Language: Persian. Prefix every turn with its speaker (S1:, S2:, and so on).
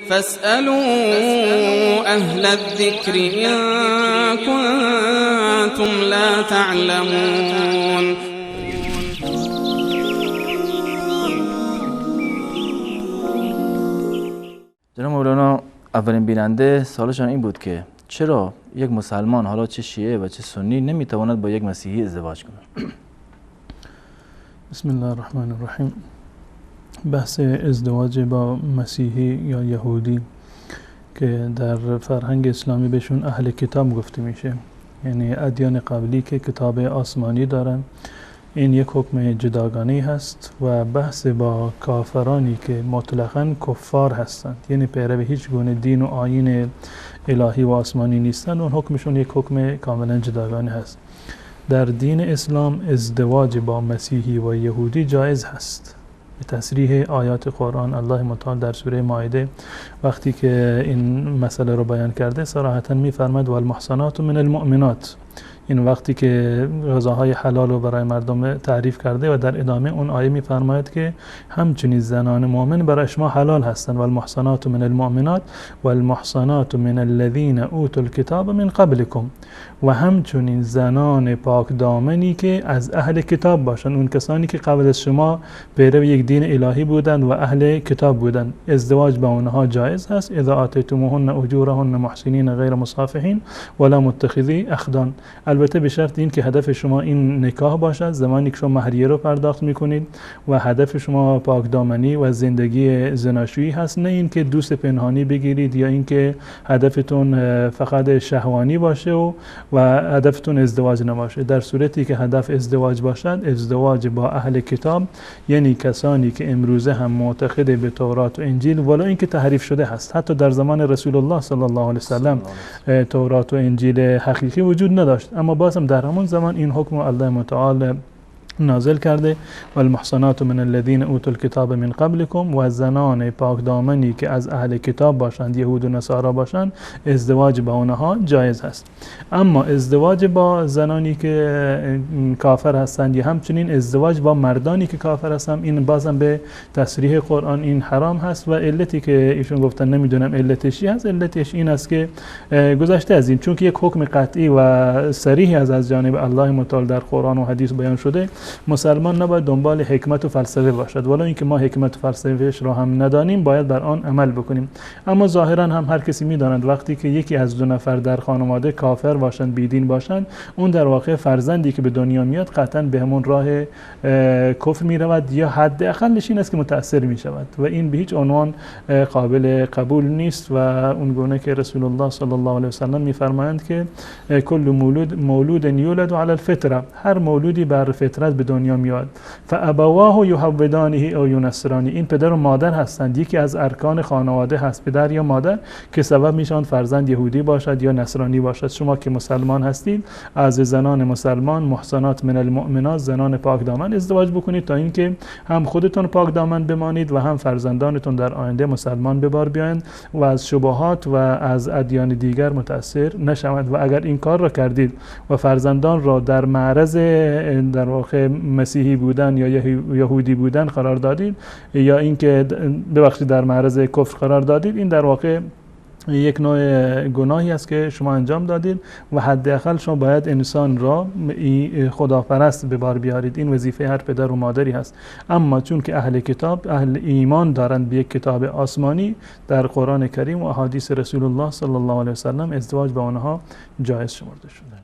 S1: فاسألوا أهل الذكر إن كنتم لا تعلمون.
S2: جناب مولانا، اولین بیننده سوالشان این بود که چرا یک مسلمان، حالا چه شیعه و چه سنی، نمیتواند با یک مسیحی ازدواج کند؟
S3: بسم الله الرحمن الرحیم. بحث ازدواج با مسیحی یا یهودی که در فرهنگ اسلامی بهشون اهل کتاب گفته میشه، یعنی ادیان قبلی که کتاب آسمانی دارن، این یک حکم جداگانه هست. و بحث با کافرانی که مطلقاً کفار هستند، یعنی پیرو هیچ گونه دین و آیین الهی و آسمانی نیستند، اون حکمشون یک حکم کاملا جداگانه هست. در دین اسلام ازدواج با مسیحی و یهودی جایز هست. به تصریح آیات قرآن الله متعال در سوره مائده وقتی که این مسئله رو بیان کرده صراحتاً می‌فرماید والمحصنات من المؤمنات، این وقتی که غذاهای حلال رو برای مردم تعریف کرده و در ادامه اون آیه می‌فرماید که همچنین زنان مؤمن برای شما حلال هستند. والمحصنات من المؤمنات والمحصنات من الذين اوتوا الكتاب من قبلكم، و همچنین زنان پاک دامنی که از اهل کتاب باشند، اون کسانی که قبل از شما پیرو یک دین الهی بودند و اهل کتاب بودند. ازدواج با اونها جایز هست. اذا آتیتموهن اجورهن محسنین غیر مصافحین ولا متخذی اخدان، البته به شرط این که هدف شما این نکاح باشد، زمانی که شما مهریه رو پرداخت میکنید و هدف شما پاکدامنی و زندگی زناشویی هست، نه این که دوست پنهانی بگیرید یا این که هدفتون فقط شهوانی باشه و هدفتون ازدواج نباشه. در صورتی که هدف ازدواج باشد، ازدواج با اهل کتاب، یعنی کسانی که امروزه هم معتقد به تورات و انجیل ولو اینکه تحریف شده هست. حتی در زمان رسول الله صلی الله علیه وسلم تورات و انجیل حقیقی وجود نداشت، اما بازم در همون زمان این حکم الله متعال نازل کرده والمحصنات من الذين اوتوا الكتاب من قبلكم، و زنان پاک دامنی که از اهل کتاب باشند، یهود و نصارا باشند، ازدواج با اونها جایز هست. اما ازدواج با زنانی که کافر هستند یا همچنین ازدواج با مردانی که کافر هستند، این بازم به تصریح قرآن این حرام هست. و علتی که ایشون گفتن نمیدونم علتش چی هست، علتش این است که گذشته از این، چون که یک حکم قطعی و صریح از جانب الله متعال در قرآن و حدیث بیان شده، مسلمان نباید دنبال حکمت و فلسفه باشد، ولو اینکه ما حکمت و فلسفهش را هم ندانیم باید بر آن عمل بکنیم. اما ظاهرا هم هر کسی میداند وقتی که یکی از دو نفر در خانواده کافر باشند، بیدین باشند، اون در واقع فرزندی که به دنیا میاد قطعا به همون راه کفر میرود یا حداقلش این است که متاثر میشود و این به هیچ عنوان قابل قبول نیست. و اون گونه که رسول الله صلی الله علیه و سلم میفرمایند که کل مولود یولد علی الفطره، هر مولودی بر فطرت به دنیا میاد. فابواه یهودانه او ینصرانی، این پدر و مادر هستند، یکی از ارکان خانواده هست، پدر یا مادر، که سبب میشن فرزند یهودی باشد یا نصرانی باشد. شما که مسلمان هستید از زنان مسلمان محصنات من المؤمنات، زنان پاک دامن ازدواج بکنید تا اینکه هم خودتون پاک دامن بمانید و هم فرزندانتون در آینده مسلمان به بار بیایند و از شبهات و از ادیان دیگر متاثر نشوند. و اگر این کار را کردید و فرزندان را در معرض در واقع مسیحی بودن یا یهودی بودن قرار دادید یا اینکه ببخشید در معرض کفر قرار دادید، این در واقع یک نوع گناهی است که شما انجام دادید و حداقل شما باید انسان را خداپرست به بار بیارید. این وظیفه هر پدر و مادری هست. اما چون که اهل کتاب، اهل ایمان دارند به یک کتاب آسمانی، در قرآن کریم و احادیث رسول الله صلی الله علیه و سلم ازدواج با آنها جایز شمرده شده.